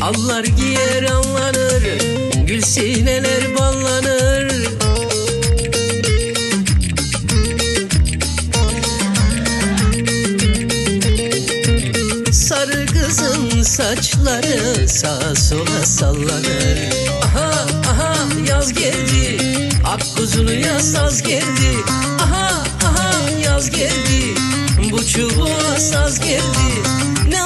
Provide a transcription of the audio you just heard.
Hallar giyer anlanır, gül sineler ballanır. Sarı kızın saçları sağa sola sallanır. Aha aha yaz geldi, ak kuzunu saz geldi. Aha aha yaz geldi, bu çubuğa saz geldi. Ne